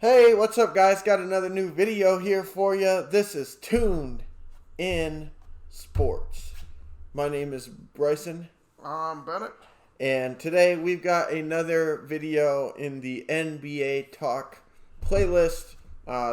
Hey, what's up, guys? Got another new video here for you. This is Tuned in Sports. My name is Bryson. I'm Bennett. And today we've got another video in the NBA Talk playlist.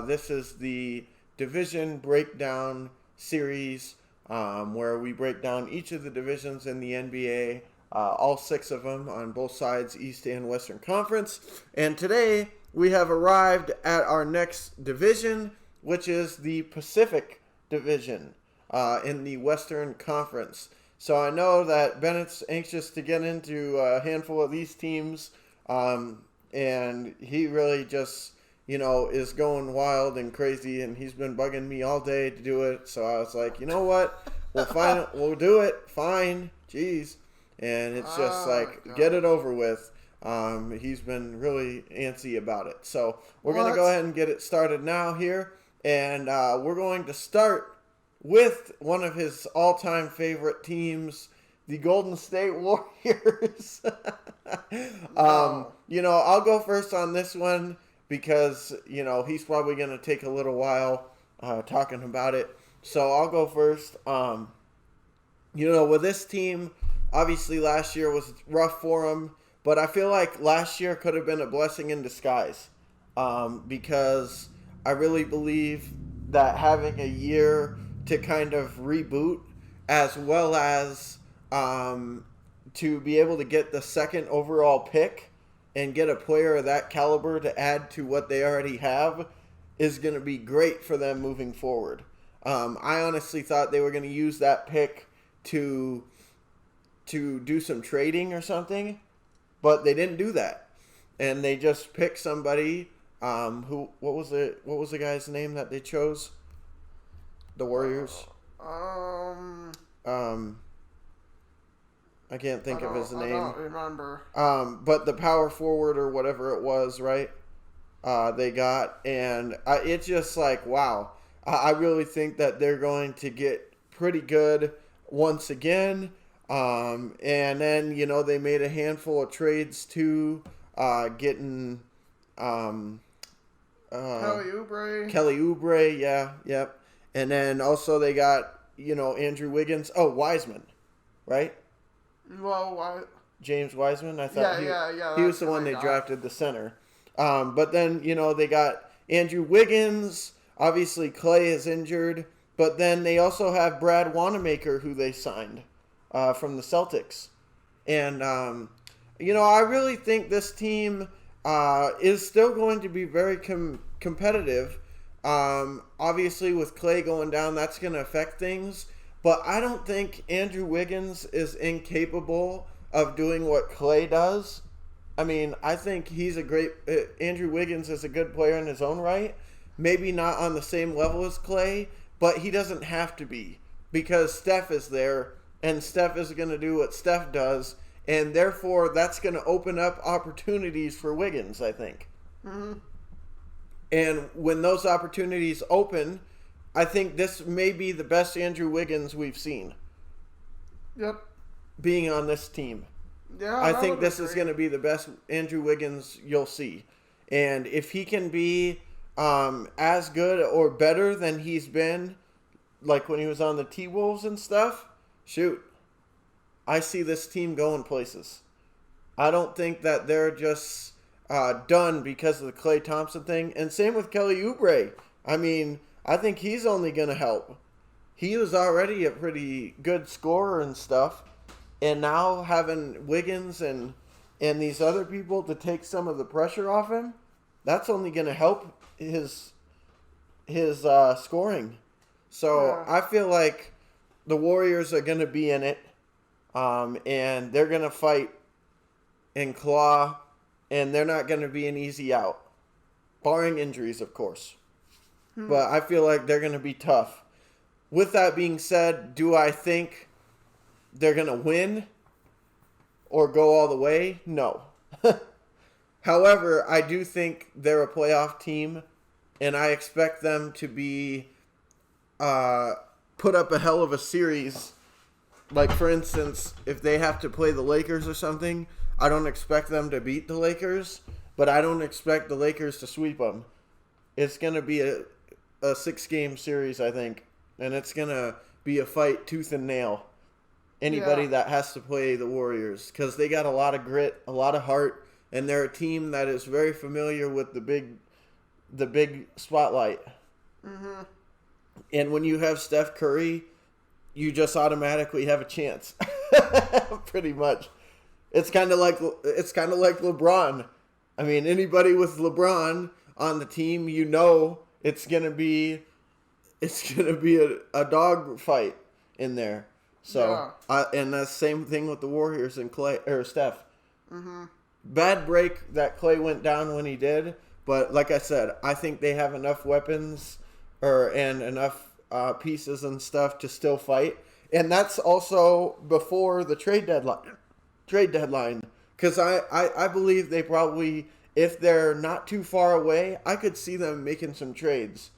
This is the division breakdown series where we break down each of the divisions in the NBA, all six of them on both sides, East and Western Conference. And today we have arrived at our next division, which is the Pacific Division in the Western Conference. So I know that Bennett's anxious to get into a handful of these teams, and he really just, is going wild and crazy, and he's been bugging me all day to do it. So I was like, you know what? We'll do it. Fine. Jeez. And it's just get it over with. He's been really antsy about it. So we're going to go ahead and get it started now here. And we're going to start with one of his all-time favorite teams, the Golden State Warriors. I'll go first on this one because, he's probably going to take a little while talking about it. So I'll go first. With this team, obviously last year was rough for them. But I feel like last year could have been a blessing in disguise because I really believe that having a year to kind of reboot as well as to be able to get the second overall pick and get a player of that caliber to add to what they already have is going to be great for them moving forward. I honestly thought they were going to use that pick to do some trading or something. But they didn't do that, and they just picked somebody. What was the guy's name that they chose? The Warriors. I can't think of his name. I don't remember. But the power forward or whatever it was, right? They got, and it's just like wow. I really think that they're going to get pretty good once again. And then, they made a handful of trades too, getting Kelly Oubre. Yeah, yep. And then also they got, Andrew Wiggins. Oh, Wiseman, right? Well, James Wiseman, I thought he was the one they drafted, the center. But then, they got Andrew Wiggins. Obviously, Clay is injured. But then they also have Brad Wanamaker, who they signed. From the Celtics. And, I really think this team is still going to be very competitive. Obviously, with Clay going down, that's going to affect things. But I don't think Andrew Wiggins is incapable of doing what Clay does. I mean, I think he's Andrew Wiggins is a good player in his own right. Maybe not on the same level as Clay, but he doesn't have to be because Steph is there. And Steph is going to do what Steph does. And therefore, that's going to open up opportunities for Wiggins, I think. Mm-hmm. And when those opportunities open, I think this may be the best Andrew Wiggins we've seen. Yep. Being on this team. Yeah, I think this is going to be the best Andrew Wiggins you'll see. And if he can be as good or better than he's been, like when he was on the T-Wolves and stuff, shoot, I see this team going places. I don't think that they're just done because of the Klay Thompson thing. And same with Kelly Oubre. I mean, I think he's only going to help. He was already a pretty good scorer and stuff. And now having Wiggins and these other people to take some of the pressure off him, that's only going to help his scoring. So yeah. I feel like the Warriors are going to be in it, and they're going to fight and claw, and they're not going to be an easy out, barring injuries, of course. But I feel like they're going to be tough. With that being said, do I think they're going to win or go all the way? No. However, I do think they're a playoff team, and I expect them to be put up a hell of a series. Like, for instance, if they have to play the Lakers or something, I don't expect them to beat the Lakers, but I don't expect the Lakers to sweep them. it's going to be a 6-game series, I think. And it's going to be a fight tooth and nail. Anybody that has to play the Warriors. Because they got a lot of grit, a lot of heart. And they're a team that is very familiar with the big spotlight. Mm-hmm. And when you have Steph Curry, you just automatically have a chance. Pretty much. It's kind of like LeBron. I mean, anybody with LeBron on the team, you know it's gonna be a dog fight in there. So and that's the same thing with the Warriors and Clay or Steph. Mm-hmm. Bad break that Clay went down when he did, but like I said, I think they have enough weapons and enough pieces and stuff to still fight. And that's also before the trade deadline. Because I believe they probably, if they're not too far away, I could see them making some trades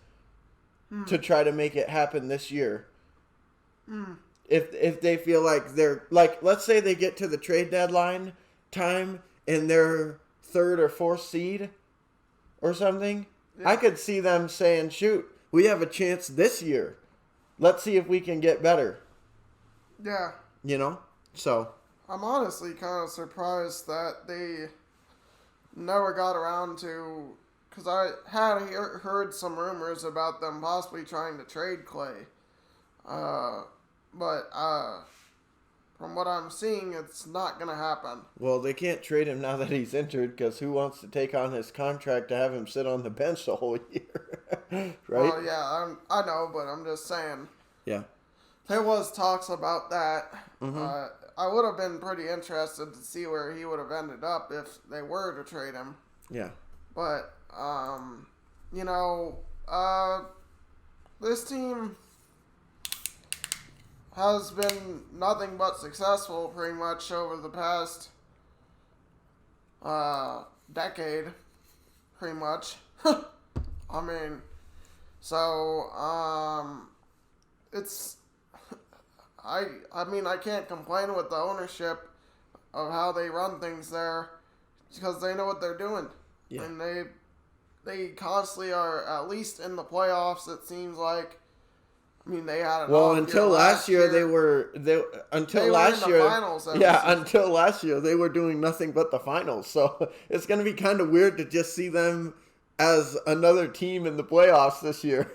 to try to make it happen this year. If they feel like they're, like, let's say they get to the trade deadline time and they're 3rd or 4th seed or something, I could see them saying, shoot, we have a chance this year. Let's see if we can get better. Yeah. You know? So. I'm honestly kind of surprised that they never got around to... Because I had heard some rumors about them possibly trying to trade Clay. But from what I'm seeing, it's not going to happen. Well, they can't trade him now that he's injured, because who wants to take on his contract to have him sit on the bench the whole year? Right? Well, yeah, I know, but I'm just saying. Yeah. There was talks about that. Mm-hmm. I would have been pretty interested to see where he would have ended up if they were to trade him. Yeah. But, this team has been nothing but successful pretty much over the past decade, pretty much. I mean, so, it's... I mean, I can't complain with the ownership of how they run things there because they know what they're doing. Yeah. And they constantly are at least in the playoffs, it seems like. I mean, they had until last year they were in the finals. Until last year they were doing nothing but the finals. So it's going to be kind of weird to just see them as another team in the playoffs this year.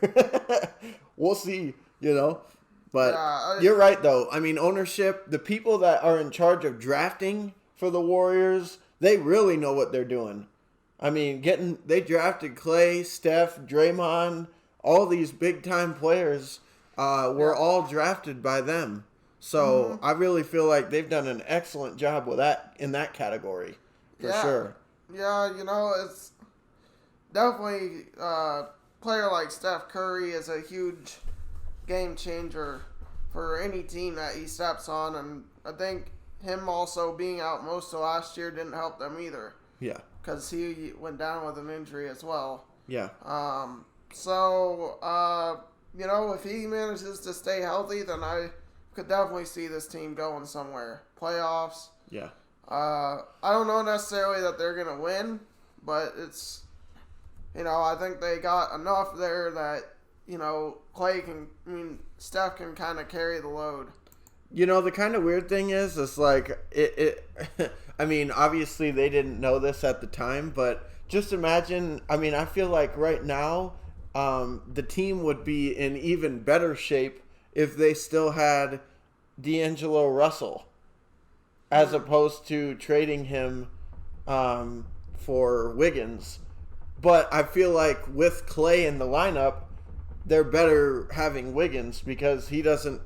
We'll see, you know. But you're right, though. I mean, ownership, the people that are in charge of drafting for the Warriors, they really know what they're doing. I mean, they drafted Clay, Steph, Draymond, all these big-time players were all drafted by them. So I really feel like they've done an excellent job with that in that category, for sure. Yeah, you know, it's definitely a player like Steph Curry is a huge game changer for any team that he steps on, and I think him also being out most of last year didn't help them either. Yeah. Because he went down with an injury as well. Yeah. You know, if he manages to stay healthy, then I could definitely see this team going somewhere. Playoffs. Yeah. I don't know necessarily that they're going to win, but it's, you know, I think they got enough there that, you know, Steph can kind of carry the load. You know, the kind of weird thing is like, I mean, obviously they didn't know this at the time, but just imagine, I mean, I feel like right now, the team would be in even better shape if they still had D'Angelo Russell, as opposed to trading him for Wiggins. But I feel like with Clay in the lineup, they're better having Wiggins because he doesn't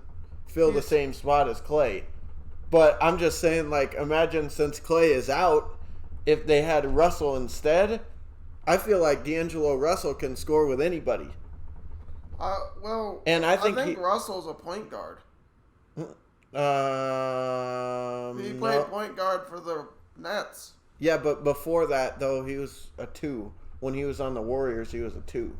fill the same spot as Clay. But I'm just saying, like, imagine since Clay is out, if they had Russell instead, I feel like D'Angelo Russell can score with anybody. And I think Russell's a point guard. He played point guard for the Nets. Yeah, but before that, though, he was a 2. When he was on the Warriors, he was a 2.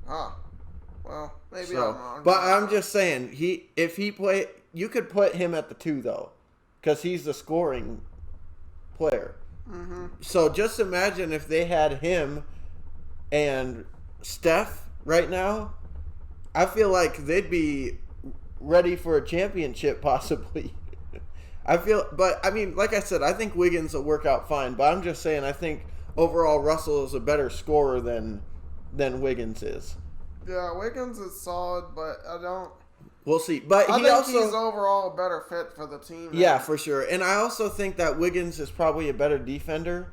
Well, maybe I'm wrong. But I'm just saying, you could put him at the 2, though, because he's the scoring player. Mm-hmm. So just imagine if they had him and Steph right now, I feel like they'd be ready for a championship possibly. But I mean, like I said, I think Wiggins will work out fine. But I'm just saying, I think overall Russell is a better scorer than Wiggins is. Yeah, Wiggins is solid, but I don't. We'll see. But I think he's overall a better fit for the team. Yeah, for sure. And I also think that Wiggins is probably a better defender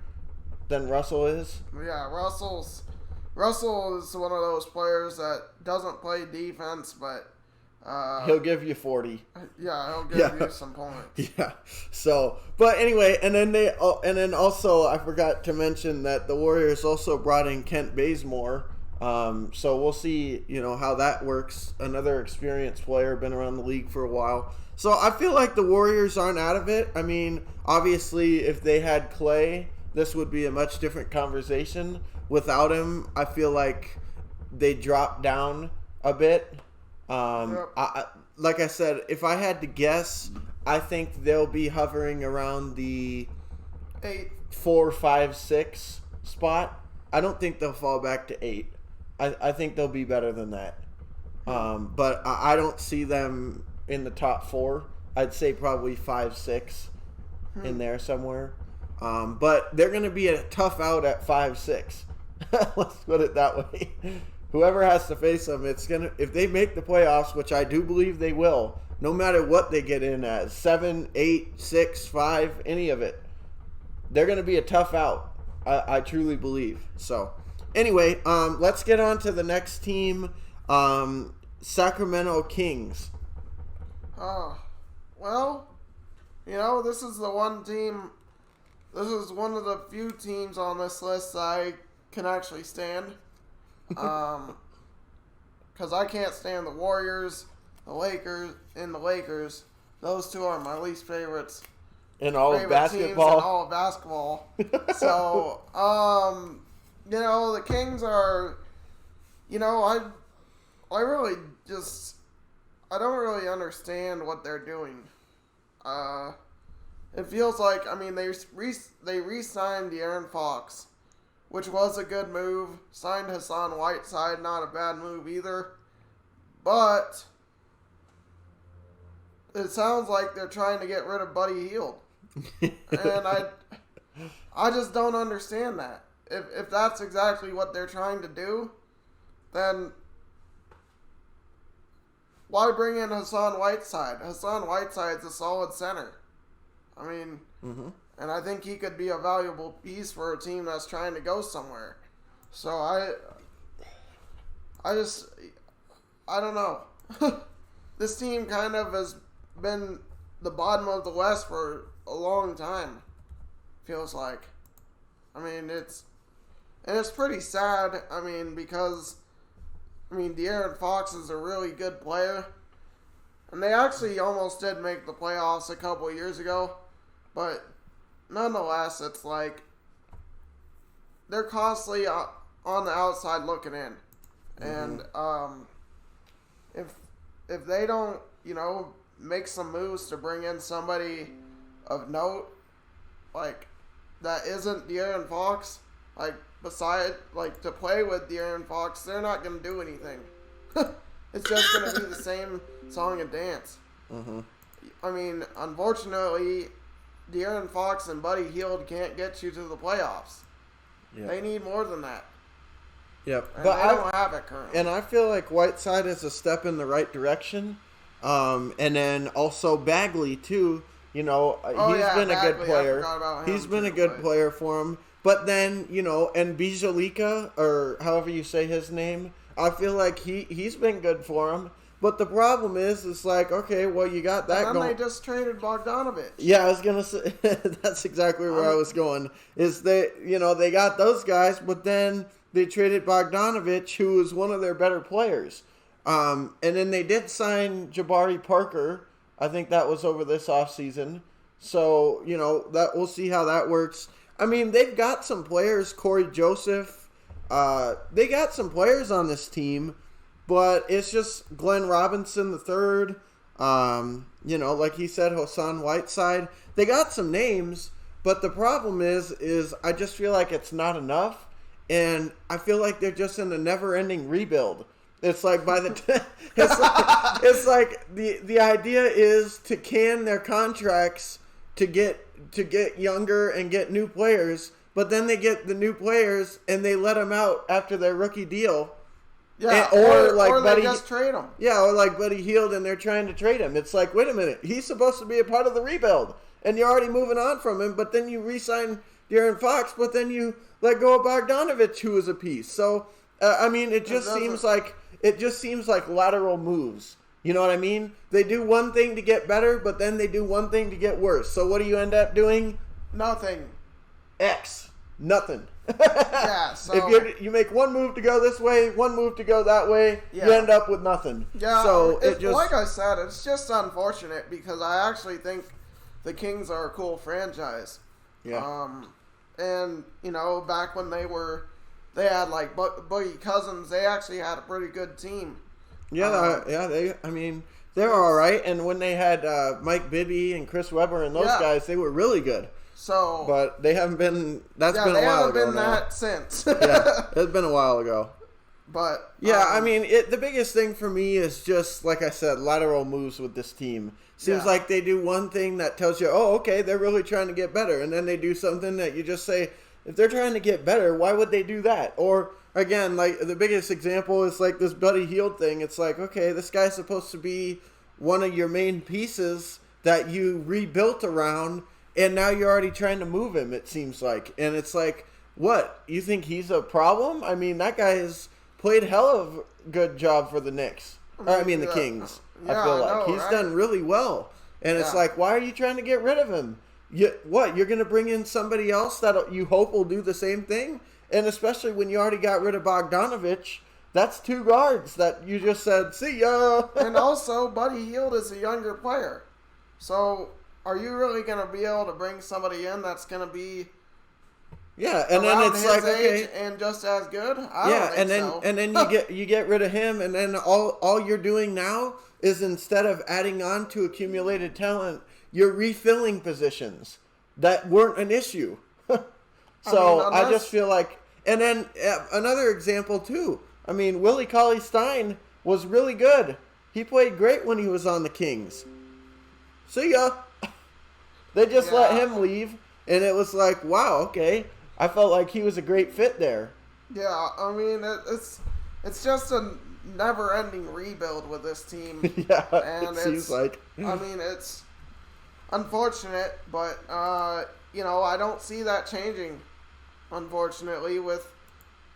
than Russell is. Yeah, Russell is one of those players that doesn't play defense, but he'll give you 40. Yeah, he'll give you some points. Yeah. So, but anyway, and then also I forgot to mention that the Warriors also brought in Kent Bazemore. So we'll see, how that works. Another experienced player, been around the league for a while. So I feel like the Warriors aren't out of it. I mean, obviously, if they had Clay, this would be a much different conversation. Without him, I feel like they dropped down a bit. Like I said, if I had to guess, I think they'll be hovering around the 4, 5, 6 spot. I don't think they'll fall back to 8. I think they'll be better than that. But I don't see them in the top 4. I'd say probably 5, 6 in there somewhere. But they're going to be a tough out at 5, 6. Let's put it that way. Whoever has to face them, if they make the playoffs, which I do believe they will, no matter what they get in as, 7, 8, 6, 5, any of it, they're going to be a tough out. I truly believe. So, anyway, let's get on to the next team, Sacramento Kings. Well, this is the one team. This is one of the few teams on this list that I can actually stand. Because I can't stand the Warriors, the Lakers. Those two are my least favorites. In all of basketball. In all of basketball. So, the Kings are, I really just, I don't really understand what they're doing. It feels like, they re-signed De'Aaron Fox, which was a good move. Signed Hassan Whiteside, not a bad move either. But it sounds like they're trying to get rid of Buddy Hield. And I just don't understand that. If that's exactly what they're trying to do, then why bring in Hassan Whiteside? Hassan Whiteside's a solid center. And I think he could be a valuable piece for a team that's trying to go somewhere. So I don't know. This team kind of has been the bottom of the West for a long time, feels like. It's pretty sad, because De'Aaron Fox is a really good player. And they actually almost did make the playoffs a couple of years ago. But nonetheless, it's like they're constantly on the outside looking in. And if they don't, make some moves to bring in somebody of note, like that isn't De'Aaron Fox, to play with De'Aaron Fox, they're not going to do anything. It's just going to be the same song and dance. Unfortunately, De'Aaron Fox and Buddy Hield can't get you to the playoffs. Yep. They need more than that. Yep. And they don't have it currently. And I feel like Whiteside is a step in the right direction. And then also Bagley, too. He's been a good player. He's been a good player for him. But then, and Bijalika, or however you say his name, I feel like he's been good for him. But the problem is, it's like, okay, well, you got that going. And then they just traded Bogdanovich. Yeah, I was going to say, that's exactly where I was going. Is they got those guys, but then they traded Bogdanovich, who was one of their better players. And then they did sign Jabari Parker. I think that was over this offseason. So, that we'll see how that works. They've got some players, Corey Joseph. They got some players on this team, but it's just Glenn Robinson III. Like he said, Hassan Whiteside. They got some names, but the problem is I just feel like it's not enough. and I feel like they're just in a never-ending rebuild. It's like by the it's like the idea is to can their contracts to get younger and get new players, but then they get the new players and they let them out after their rookie deal. Yeah, and, or they just trade them. Yeah, or like Buddy Hield and they're trying to trade him. It's like, wait a minute, he's supposed to be a part of the rebuild, and you're already moving on from him, but then you re-sign De'Aaron Fox, but then you let go of Bogdanovich, who is a piece. So, I mean, it just seems like lateral moves. You know what I mean? They do one thing to get better, but then they do one thing to get worse. So what do you end up doing? Nothing. X. Nothing. Yeah, so if you make one move to go this way, one move to go that way, you end up with nothing. Yeah, so like I said, it's just unfortunate because I actually think the Kings are a cool franchise. Yeah. And you know, back when they had like Boogie Cousins, they actually had a pretty good team. Yeah, they're all right. And when they had Mike Bibby and Chris Webber and those guys, they were really good. So, but they haven't been. That's been a while ago. They haven't been now. that since. Yeah, it's been a while ago. But yeah, I mean, the biggest thing for me is just like I said, lateral moves with this team. Seems like they do one thing that tells you, oh, okay, they're really trying to get better, and then they do something that you just say, if they're trying to get better, why would they do that? Or again, like the biggest example is like this Buddy Hield thing. It's like, okay, this guy's supposed to be one of your main pieces that you rebuilt around. And now you're already trying to move him, it seems like. And it's like, what? You think he's a problem? I mean, that guy has played hell of a good job for the Knicks. The Kings. Yeah, I feel like. He's done really well. And it's like, why are you trying to get rid of him? You're going to bring in somebody else that you hope will do the same thing? And especially when you already got rid of Bogdanovich, that's two guards that you just said, see ya. And also, Buddy Hield is a younger player. So are you really going to be able to bring somebody in that's going to be and then it's his like, age okay, and just as good? I don't think so. and then you get rid of him, and then all you're doing now is instead of adding on to accumulated talent, you're refilling positions that weren't an issue. I just feel like, and then another example too. I mean, Willie Cauley-Stein was really good. He played great when he was on the Kings. See ya. They just let him leave, and it was like, wow, okay. I felt like he was a great fit there. Yeah, I mean, it's just a never-ending rebuild with this team. And it seems like. I mean, it's unfortunate, but, I don't see that changing, unfortunately, with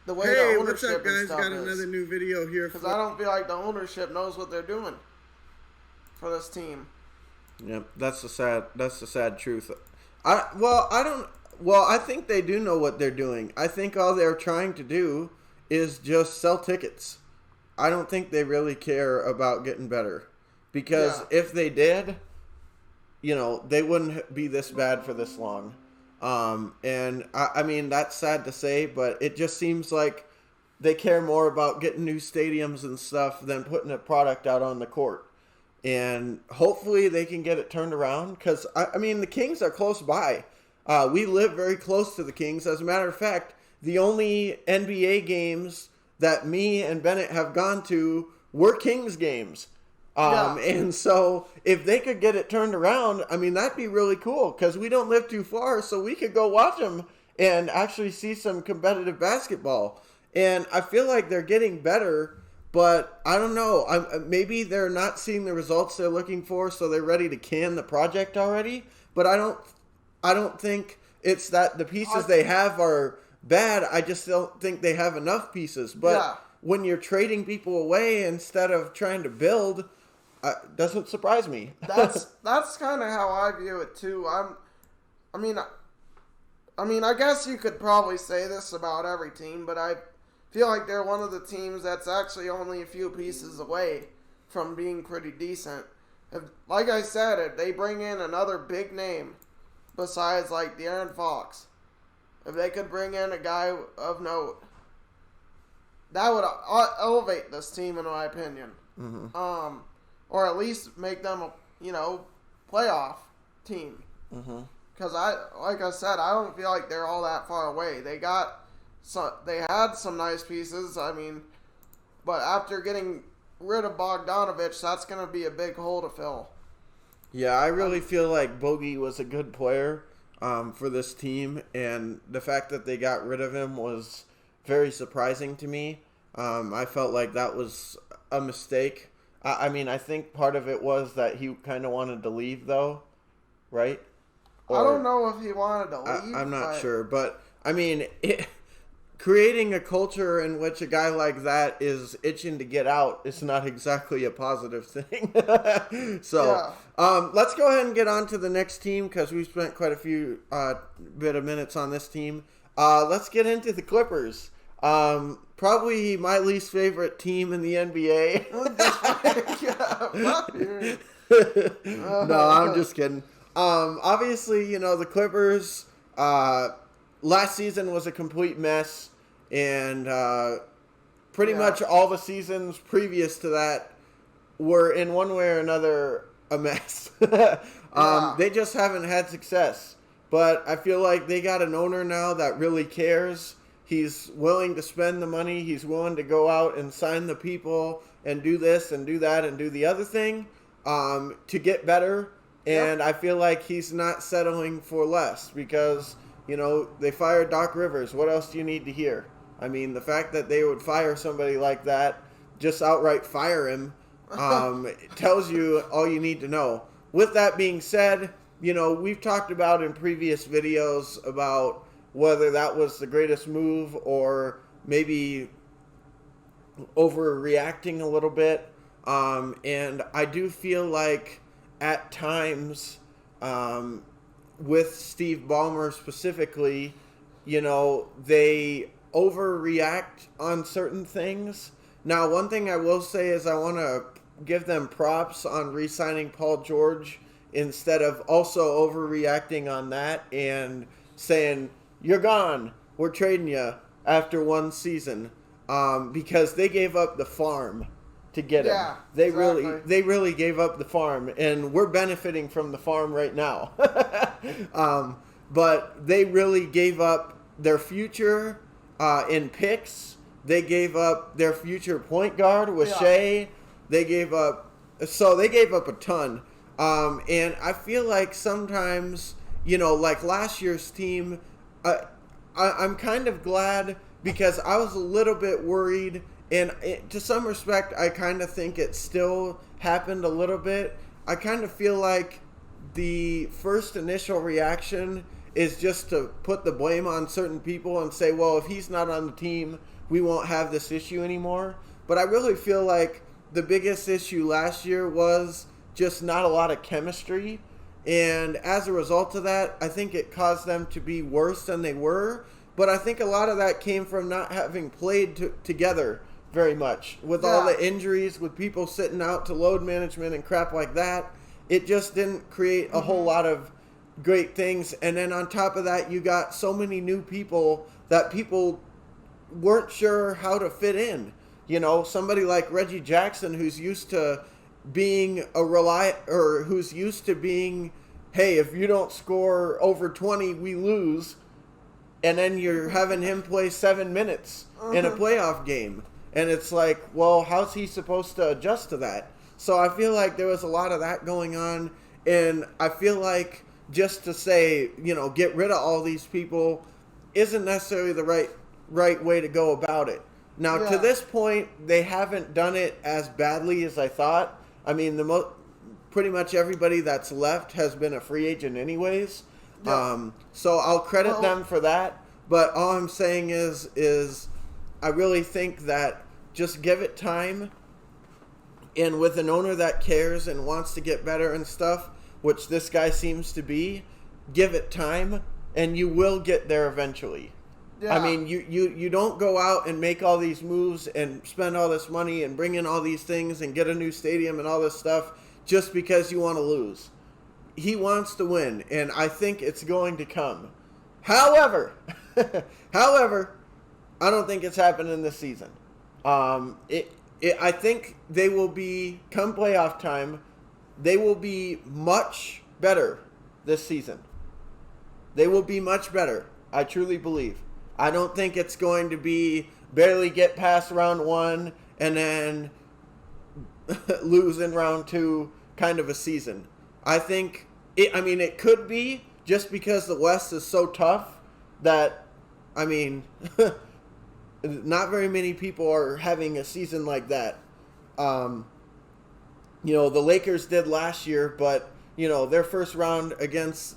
the way the ownership and stuff got another new video here. Because I don't feel like the ownership knows what they're doing for this team. Yep, that's the sad truth. I think they do know what they're doing. I think all they're trying to do is just sell tickets. I don't think they really care about getting better. Because if they did, they wouldn't be this bad for this long. And I mean, that's sad to say, but it just seems like they care more about getting new stadiums and stuff than putting a product out on the court. And hopefully they can get it turned around because, I mean, the Kings are close by. We live very close to the Kings. As a matter of fact, the only NBA games that me and Bennett have gone to were Kings games. And so if they could get it turned around, I mean, that'd be really cool because we don't live too far, so we could go watch them and actually see some competitive basketball. And I feel like they're getting better. But I don't know. Maybe they're not seeing the results they're looking for, so they're ready to can the project already. But I don't think it's that the pieces they have are bad. I just don't think they have enough pieces. But when you're trading people away instead of trying to build, doesn't surprise me. That's kind of how I view it too. I mean, I guess you could probably say this about every team, but I feel like they're one of the teams that's actually only a few pieces away from being pretty decent. Like I said, if they bring in another big name besides like De'Aaron Fox, if they could bring in a guy of note, that would elevate this team in my opinion. Mm-hmm. Or at least make them a playoff team. Because like I said, I don't feel like they're all that far away. They got they had some nice pieces. I mean, but after getting rid of Bogdanovich, that's going to be a big hole to fill. Yeah, I really feel like Bogey was a good player for this team, and the fact that they got rid of him was very surprising to me. I felt like that was a mistake. I mean, I think part of it was that he kind of wanted to leave, though, right? I don't know if he wanted to leave. I'm not sure, but I mean, creating a culture in which a guy like that is itching to get out is not exactly a positive thing. So, let's go ahead and get on to the next team because we've spent quite a few bit of minutes on this team. Let's get into the Clippers. Probably my least favorite team in the NBA. No, I'm just kidding. Obviously, the Clippers, last season was a complete mess, and pretty much all the seasons previous to that were in one way or another a mess. They just haven't had success. But I feel like they got an owner now that really cares. He's willing to spend the money. He's willing to go out and sign the people and do this and do that and do the other thing to get better. And I feel like he's not settling for less because, they fired Doc Rivers. What else do you need to hear? I mean, the fact that they would fire somebody like that, just outright fire him, tells you all you need to know. With that being said, we've talked about in previous videos about whether that was the greatest move or maybe overreacting a little bit. And I do feel like at times, with Steve Ballmer specifically, they overreact on certain things. Now, one thing I will say is I want to give them props on re-signing Paul George instead of also overreacting on that and saying, you're gone, we're trading you after one season, because they gave up the farm to get him. They really gave up the farm, and we're benefiting from the farm right now. But they really gave up their future in picks. They gave up their future point guard with Shea. They gave up a ton. And I feel like sometimes, like last year's team, I'm kind of glad because I was a little bit worried. And to some respect, I kind of think it still happened a little bit. I kind of feel like the first initial reaction is just to put the blame on certain people and say, well, if he's not on the team, we won't have this issue anymore. But I really feel like the biggest issue last year was just not a lot of chemistry. And as a result of that, I think it caused them to be worse than they were. But I think a lot of that came from not having played together very much. With all the injuries, with people sitting out to load management and crap like that, it just didn't create a whole lot of great things. And then on top of that, you got so many new people that people weren't sure how to fit in. Somebody like Reggie Jackson, who's used to being who's used to being, hey, if you don't score over 20, we lose. And then you're having him play 7 minutes in a playoff game. And it's like, well, how's he supposed to adjust to that? So I feel like there was a lot of that going on. And I feel like just to say, get rid of all these people isn't necessarily the right way to go about it. Now, to this point, they haven't done it as badly as I thought. I mean, pretty much everybody that's left has been a free agent anyways. So I'll credit them for that. But all I'm saying is I really think that just give it time. And with an owner that cares and wants to get better and stuff, which this guy seems to be, give it time and you will get there eventually. Yeah. I mean, you don't go out and make all these moves and spend all this money and bring in all these things and get a new stadium and all this stuff just because you want to lose. He wants to win, and I think it's going to come. However, I don't think it's happening this season. I think they will be, come playoff time, they will be much better this season. They will be much better. I truly believe. I don't think it's going to be barely get past round 1 and then lose in round 2 kind of a season. I think it could be just because the West is so tough that, not very many people are having a season like that. The Lakers did last year, but, their first round against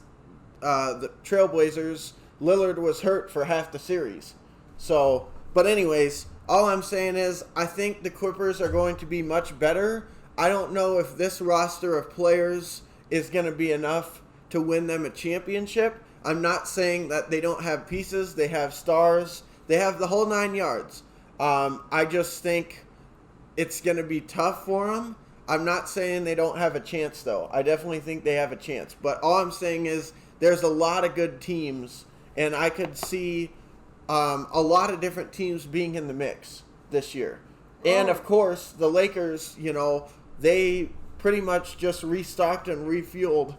the Trailblazers, Lillard was hurt for half the series. So, but anyways, all I'm saying is I think the Clippers are going to be much better. I don't know if this roster of players is going to be enough to win them a championship. I'm not saying that they don't have pieces. They have stars. They have the whole 9 yards. I just think it's going to be tough for them. I'm not saying they don't have a chance, though. I definitely think they have a chance. But all I'm saying is there's a lot of good teams, and I could see a lot of different teams being in the mix this year. And, of course, the Lakers, they pretty much just restocked and refueled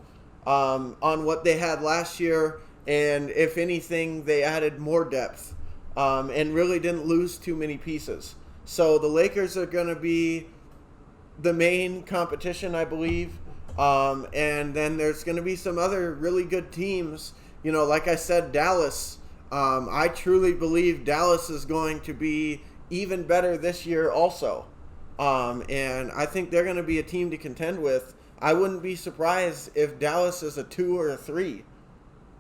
on what they had last year. And if anything, they added more depth and really didn't lose too many pieces. So the Lakers are going to be the main competition, I believe. And then there's going to be some other really good teams. Like I said, Dallas. I truly believe Dallas is going to be even better this year also. And I think they're going to be a team to contend with. I wouldn't be surprised if Dallas is a 2 or a 3.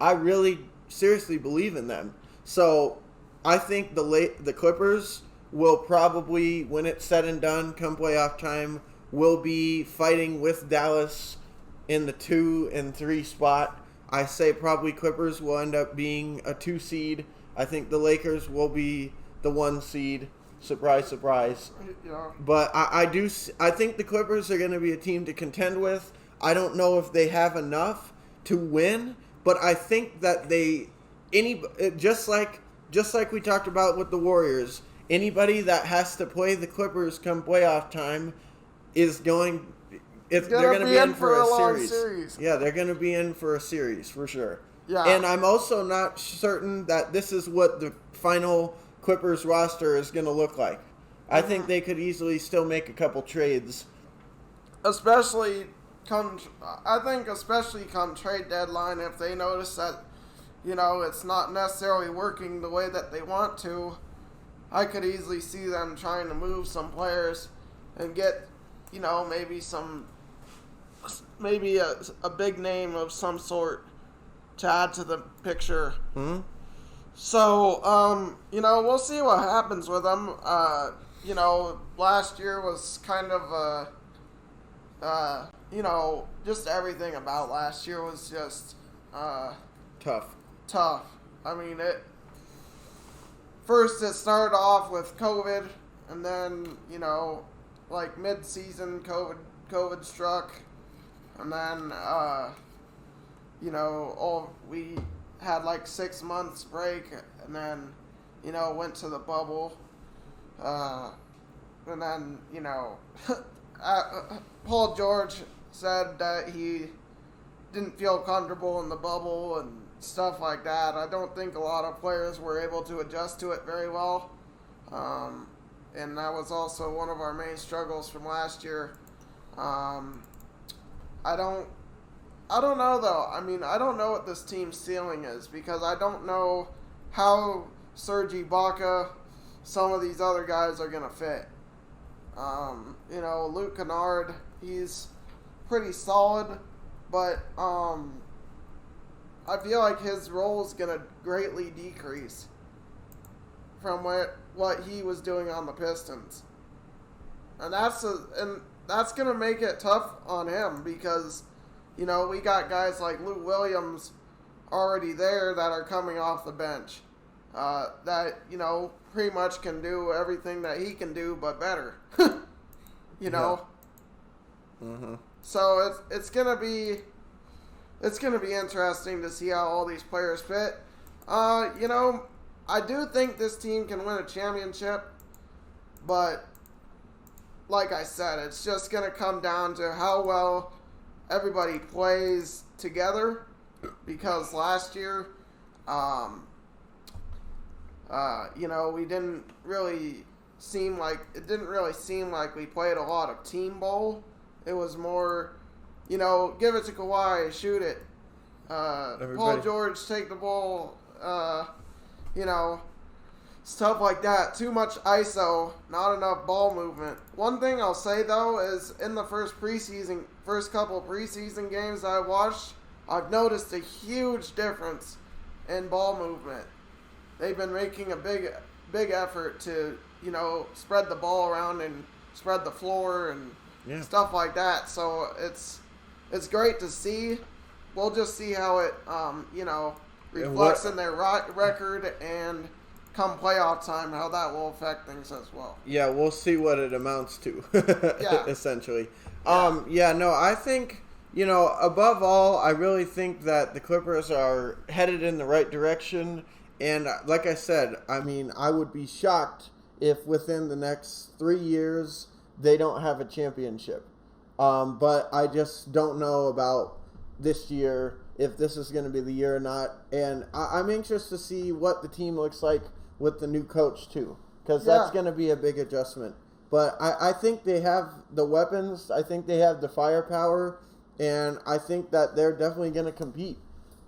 I really seriously believe in them. So I think the Clippers will probably, when it's said and done, come playoff time, will be fighting with Dallas in the 2 and 3 spot. I say probably Clippers will end up being a 2 seed. I think the Lakers will be the 1 seed. Surprise, surprise. Yeah. But I think the Clippers are going to be a team to contend with. I don't know if they have enough to win, but I think that just like we talked about with the Warriors, anybody that has to play the Clippers come playoff time is going. They're going to be in for a series. Yeah, they're going to be in for a series for sure. Yeah. And I'm also not certain that this is what the final Clippers roster is going to look like. I think they could easily still make a couple trades. Especially come trade deadline, if they notice that, it's not necessarily working the way that they want to, I could easily see them trying to move some players and get, maybe a big name of some sort to add to the picture. Mm-hmm. So, we'll see what happens with them. Last year was kind of just everything about last year was just tough. I mean, first it started off with COVID, and then, mid-season COVID struck, and then, we had 6 months break, and then, went to the bubble, and then, Paul George said that he didn't feel comfortable in the bubble and stuff like that. I don't think a lot of players were able to adjust to it very well, and that was also one of our main struggles from last year. I don't know, though. I mean, I don't know what this team's ceiling is, because I don't know how Serge Ibaka, some of these other guys are going to fit. Luke Kennard, he's pretty solid, but I feel like his role is going to greatly decrease from what he was doing on the Pistons. And that's going to make it tough on him, because we got guys like Lou Williams already there that are coming off the bench that, pretty much can do everything that he can do, but better. Yeah. Mm-hmm. So it's gonna be interesting to see how all these players fit. I do think this team can win a championship, but like I said, it's just gonna come down to how well everybody plays together, because last year, We didn't really seem like we played a lot of team ball. It was more, give it to Kawhi, shoot it. Paul George, take the ball. Stuff like that. Too much ISO, not enough ball movement. One thing I'll say though is in the first couple of preseason games I watched, I've noticed a huge difference in ball movement. They've been making a big effort to, spread the ball around and spread the floor and stuff like that. So it's great to see. We'll just see how it, reflects in their record and come playoff time, how that will affect things as well. Yeah, we'll see what it amounts to, essentially. Yeah. I think, above all, I really think that the Clippers are headed in the right direction. And like I said, I would be shocked if within the next 3 years they don't have a championship. But I just don't know about this year, if this is going to be the year or not. And I'm anxious to see what the team looks like with the new coach, too, because that's going to be a big adjustment. But I think they have the weapons. I think they have the firepower. And I think that they're definitely going to compete.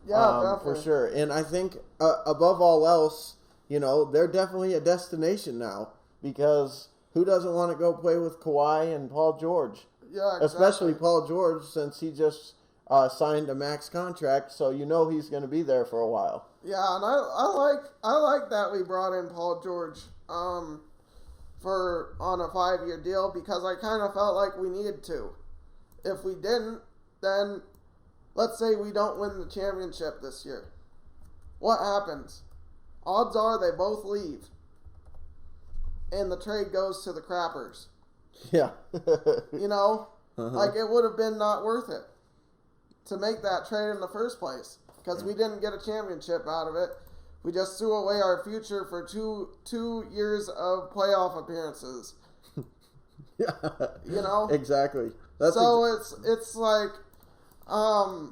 Yeah, for sure. And I think, above all else, they're definitely a destination now. Because who doesn't want to go play with Kawhi and Paul George? Yeah, exactly. Especially Paul George, since he just signed a max contract, so he's going to be there for a while. Yeah, and I like that we brought in Paul George on a 5-year deal, because I kind of felt like we needed to. If we didn't, then let's say we don't win the championship this year. What happens? Odds are they both leave, and the trade goes to the crappers. Yeah. Like it would have been not worth it to make that trade in the first place, because we didn't get a championship out of it. We just threw away our future for two years of playoff appearances. Yeah. Exactly. It's like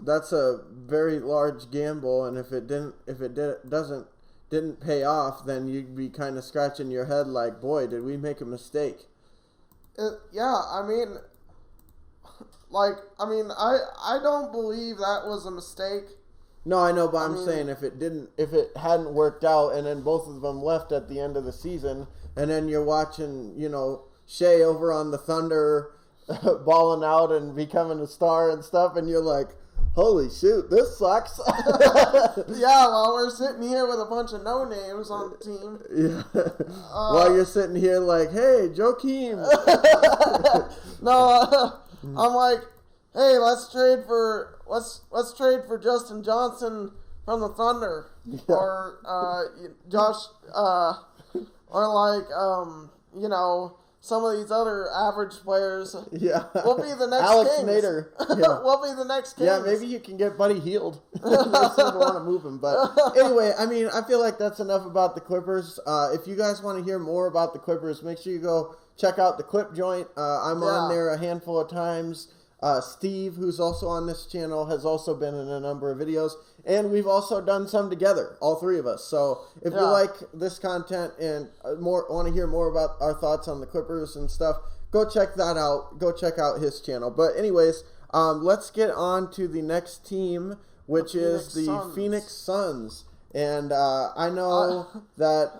that's a very large gamble, and if it didn't pay off, then you'd be kind of scratching your head like, boy, did we make a mistake? I don't believe that was a mistake. No, I know, but I'm saying if it hadn't worked out, and then both of them left at the end of the season, and then you're watching, Shea over on the Thunder balling out and becoming a star and stuff, and you're like, holy shoot, this sucks. Yeah, while we're sitting here with a bunch of no-names on the team. Yeah. While you're sitting here like, hey, Joakim. No, I'm like, hey, let's trade for Justin Johnson from the Thunder. Yeah. Or Josh, or like, some of these other average players. Yeah. We'll be the next Alex Kings. Nader. Yeah. We'll be the next Kings. Yeah, maybe you can get Buddy Hield. They seem to want to move him. But anyway, I feel like that's enough about the Clippers. If you guys want to hear more about the Clippers, make sure you go check out the Clip Joint. I'm on there a handful of times. Steve, who's also on this channel, has also been in a number of videos. And we've also done some together, all three of us. So if you like this content and want to hear more about our thoughts on the Clippers and stuff, go check that out. Go check out his channel. But anyways, let's get on to the next team, which is the Phoenix Suns. And I know that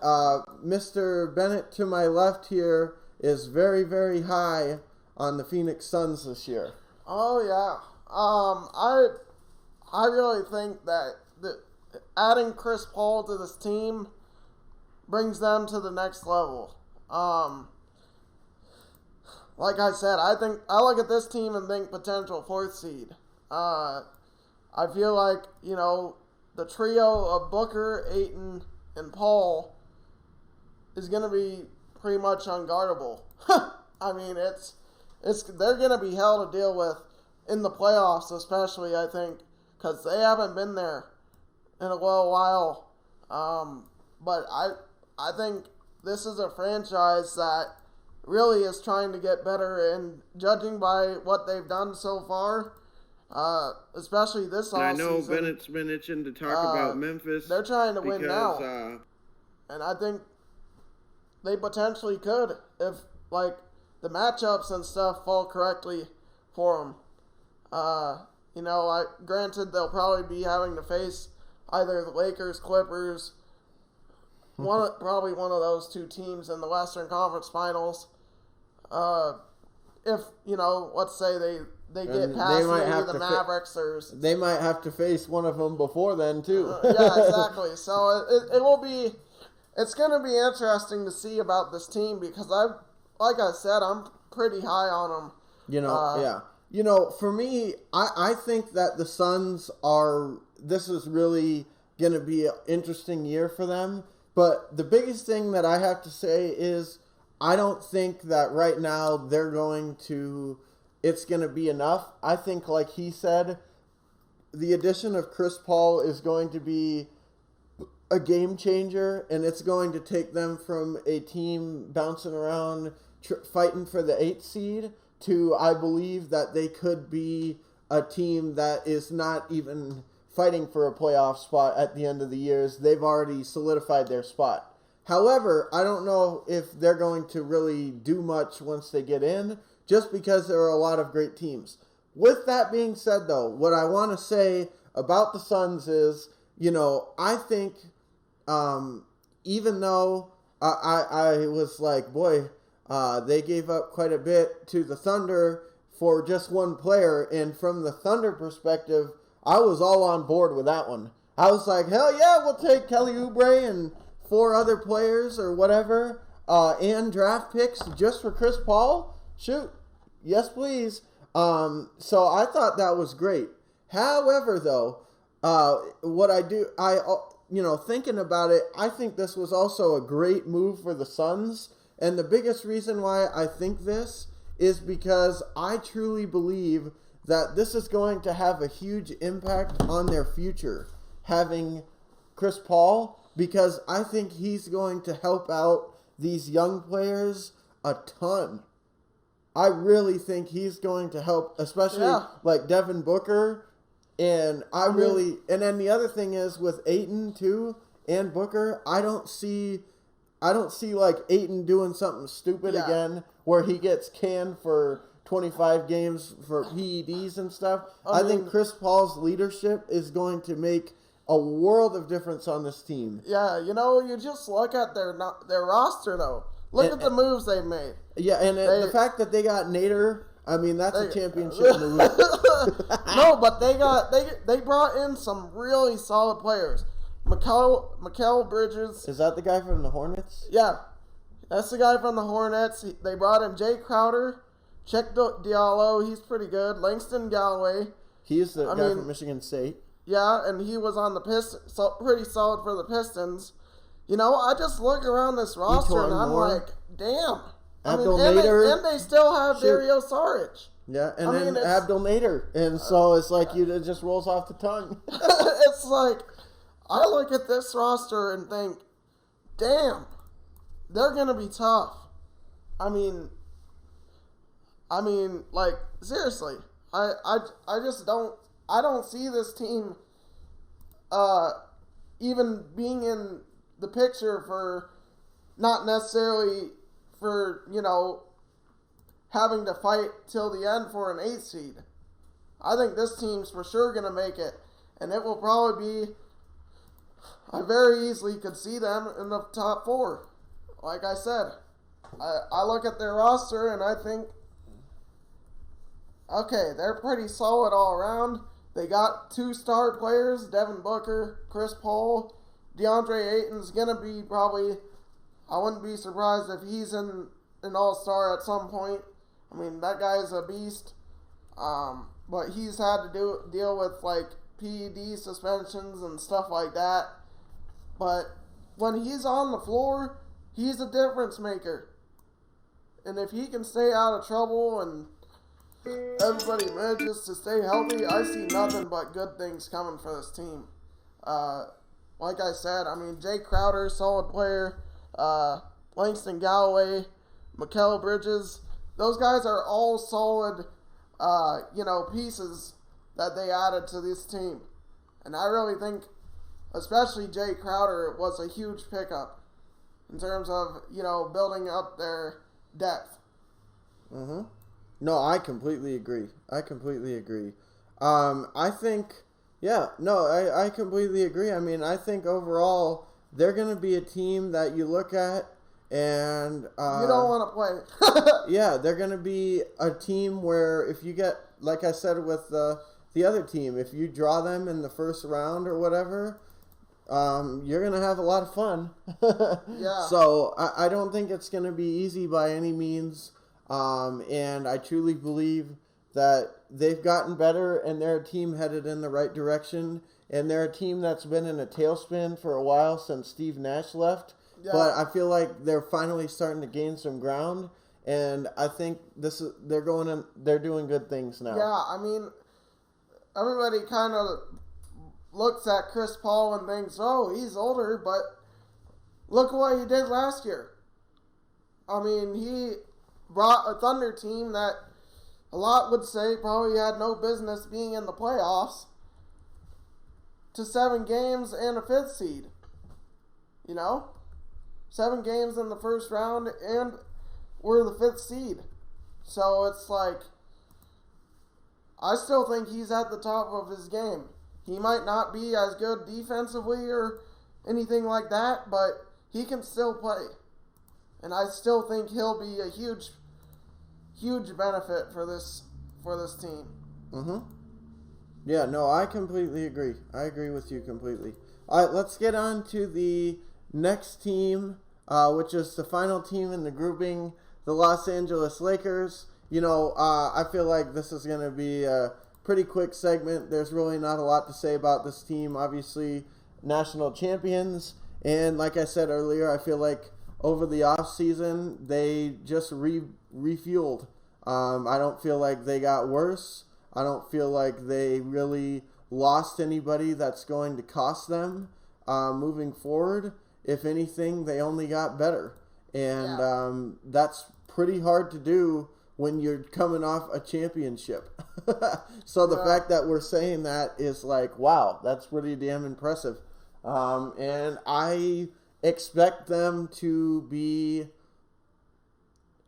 Mr. Bennett to my left here is very, very high on the Phoenix Suns this year. Oh, yeah. I really think that adding Chris Paul to this team brings them to the next level. Like I said, I look at this team and think potential 4th seed. I feel like, the trio of Booker, Ayton, and Paul is going to be pretty much unguardable. They're going to be hell to deal with in the playoffs, especially, I think, because they haven't been there in a little while. But I think this is a franchise that really is trying to get better, and judging by what they've done so far, especially this offseason. I know Bennett's been itching to talk about Memphis. They're trying to win now. And I think they potentially could if, like, the matchups and stuff fall correctly for them. Granted, they'll probably be having to face either the Lakers, Clippers, probably one of those two teams in the Western Conference Finals. If, let's say they get past maybe the Mavericks or... They might have to face one of them before then, too. Yeah, exactly. So it will be... It's going to be interesting to see about this team because like I said, I'm pretty high on them. Yeah. For me, I think that the Suns this is really going to be an interesting year for them. But the biggest thing that I have to say is I don't think that right now it's going to be enough. I think, like he said, the addition of Chris Paul is going to be a game changer, and it's going to take them from a team bouncing around fighting for the 8th seed to, I believe, that they could be a team that is not even fighting for a playoff spot at the end of the years. They've already solidified their spot. However, I don't know if they're going to really do much once they get in, just because there are a lot of great teams. With that being said, though, what I want to say about the Suns is, I think even though I was like, boy, they gave up quite a bit to the Thunder for just one player, and from the Thunder perspective, I was all on board with that one. I was like, hell yeah, we'll take Kelly Oubre and 4 other players or whatever, and draft picks just for Chris Paul. Shoot. Yes, please. So I thought that was great. However, though, thinking about it, I think this was also a great move for the Suns. And the biggest reason why I think this is because I truly believe that this is going to have a huge impact on their future, having Chris Paul, because I think he's going to help out these young players a ton. I really think he's going to help, especially like Devin Booker. And and then the other thing is with Ayton too and Booker, I don't see like Ayton doing something stupid again where he gets canned for 25 games for PEDs and stuff. I think Chris Paul's leadership is going to make a world of difference on this team. Yeah, you just look at their roster though. Look at the moves they've made. Yeah, and the fact that they got Nader, I mean, that's a championship move. No, but they brought in some really solid players. Mikal Bridges. Is that the guy from the Hornets? Yeah, that's the guy from the Hornets. They brought in Jay Crowder, Check Diallo. He's pretty good. Langston Galloway. He's the guy from Michigan State. Yeah, and he was on the Pistons, so pretty solid for the Pistons. I just look around this roster and I'm like, damn. And they still have Dario Saric. Yeah, and then Abdul Nader. And so it's like it just rolls off the tongue. It's like, I look at this roster and think, damn, they're going to be tough. I mean, like, seriously, I just don't see this team even being in the picture for, not necessarily for, having to fight till the end for an 8th seed. I think this team's for sure going to make it, and it will probably be, I very easily could see them in the top 4. Like I said, I look at their roster and I think, okay, they're pretty solid all around. They got 2 star players, Devin Booker, Chris Paul. DeAndre Ayton's going to be probably, I wouldn't be surprised if he's an all-star at some point. I mean, that guy's a beast. But he's had to deal with, like, PED suspensions and stuff like that. But when he's on the floor, he's a difference maker. And if he can stay out of trouble and everybody manages to stay healthy, I see nothing but good things coming for this team. Like I said, I mean, Jay Crowder, solid player. Langston Galloway, Mikal Bridges. Those guys are all solid, pieces that they added to this team. And I really think, especially Jay Crowder, was a huge pickup. in terms of, building up their depth. Mm-hmm. No, I completely agree. I completely agree. I mean, I think overall they're going to be a team that you look at and... you don't want to play. Yeah, they're going to be a team where if you get, like I said with the other team, if you draw them in the first round or whatever, you're going to have a lot of fun. Yeah. So I don't think it's going to be easy by any means. And I truly believe that they've gotten better and they're a team headed in the right direction. And they're a team that's been in a tailspin for a while since Steve Nash left. Yeah. But I feel like they're finally starting to gain some ground. And I think they're doing good things now. Yeah, I mean, everybody kind of looks at Chris Paul and thinks, oh, he's older, but look what he did last year. I mean, he brought a Thunder team that a lot would say probably had no business being in the playoffs to 7 games and a 5th seed. 7 games in the first round and we're the 5th seed. So it's like, I still think he's at the top of his game. He might not be as good defensively or anything like that, but he can still play. And I still think he'll be a huge benefit for this team. Mm-hmm. Yeah, no, I completely agree. I agree with you completely. All right, let's get on to the next team, which is the final team in the grouping, the Los Angeles Lakers. I feel like this is going to be a pretty quick segment. There's really not a lot to say about this team. Obviously, national champions. And like I said earlier, I feel like over the offseason, they just refueled. I don't feel like they got worse. I don't feel like they really lost anybody that's going to cost them moving forward. If anything, they only got better. And that's pretty hard to do when you're coming off a championship. So the fact that we're saying that is like, wow, that's pretty damn impressive. And I expect them to be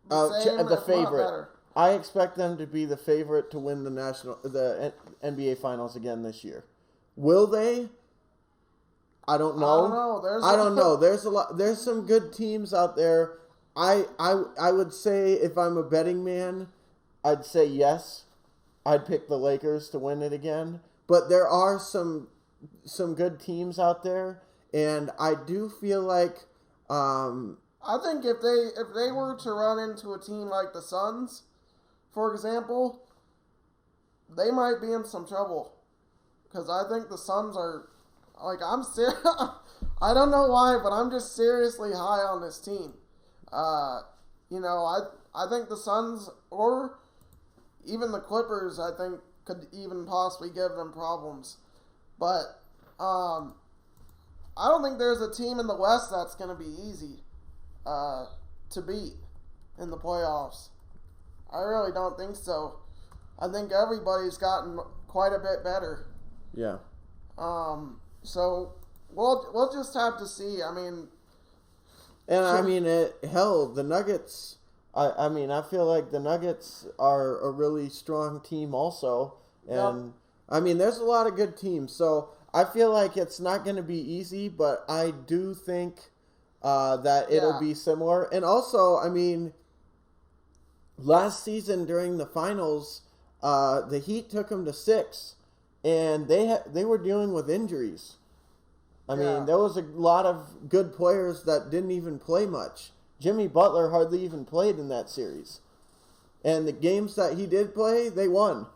the favorite. I expect them to be the favorite to win the NBA Finals again this year. Will they? I don't know. I don't know. There's some good teams out there. I would say if I'm a betting man, I'd say yes. I'd pick the Lakers to win it again. But there are some good teams out there, and I do feel like I think if they were to run into a team like the Suns, for example, they might be in some trouble. Because I think the Suns are, like, I don't know why, but I'm just seriously high on this team. I think the Suns or even the Clippers, I think, could even possibly give them problems. But I don't think there's a team in the West that's going to be easy to beat in the playoffs. I really don't think so. I think everybody's gotten quite a bit better. Yeah. So we'll just have to see. I mean, the Nuggets. I feel like the Nuggets are a really strong team also, and there's a lot of good teams. So I feel like it's not going to be easy, but I do think that it'll be similar. And also, last season during the finals, the Heat took them to 6, and they were dealing with injuries. There was a lot of good players that didn't even play much. Jimmy Butler hardly even played in that series. And the games that he did play, they won.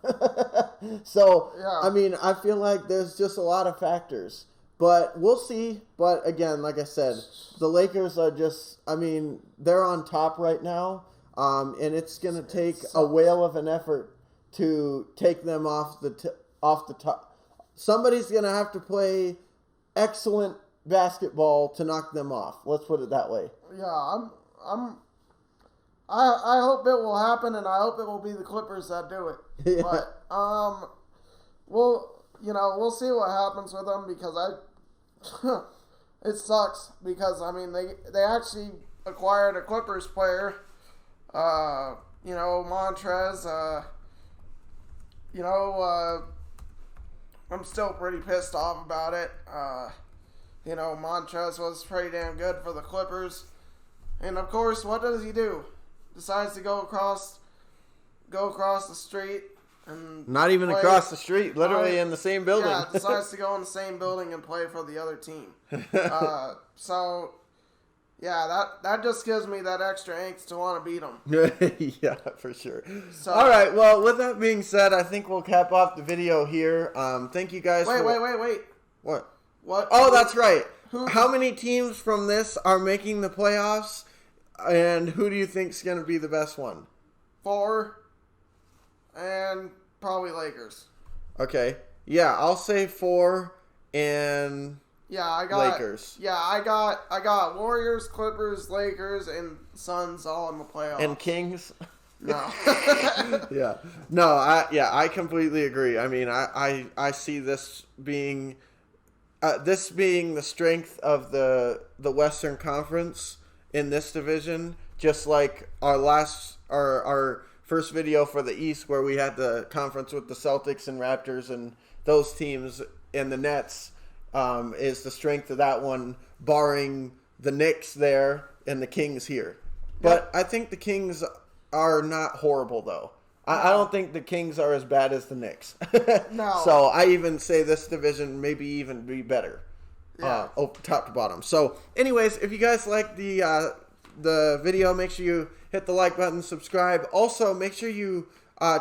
So, I feel like there's just a lot of factors. But we'll see. But again, like I said, the Lakers are just, they're on top right now. And it's going to take a whale of an effort to take them off the top. Somebody's going to have to play excellent basketball to knock them off. Let's put it that way. Yeah, I hope it will happen, and I hope it will be the Clippers that do it. Yeah. But we'll see what happens with them, because It sucks because, I mean, they actually acquired a Clippers player, Montrez, I'm still pretty pissed off about it. Montrez was pretty damn good for the Clippers. And, of course, what does he do? Decides to go across the street. And not even across the street, literally in the same building. Yeah, decides to go in the same building and play for the other team. So, yeah, that just gives me that extra angst to want to beat them. Yeah, for sure. So, all right, well, with that being said, I think we'll cap off the video here. Thank you guys. Wait. What? What? Oh, that's right. How many teams from this are making the playoffs, and who do you think's going to be the best one? 4. And probably Lakers. Okay. Yeah, I'll say 4 and I got Lakers. Yeah, I got Warriors, Clippers, Lakers, and Suns all in the playoffs. And Kings? No. Yeah. No, I completely agree. I mean, I see this being the strength of the Western Conference in this division, just like our first video for the East, where we had the conference with the Celtics and Raptors and those teams, and the Nets is the strength of that one, barring the Knicks there and the Kings here. But I think the Kings are not horrible, though. I don't think the Kings are as bad as the Knicks. No. So I even say this division maybe even be better, top to bottom. So anyways, if you guys like the video, make sure you hit the like button, subscribe. Also, make sure you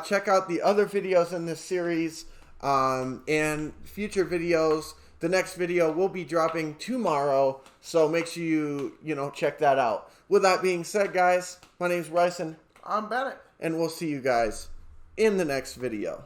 check out the other videos in this series and future videos. The next video will be dropping tomorrow, so make sure you check that out. With that being said, guys, my name's Bryson. I'm Bennett. And we'll see you guys in the next video.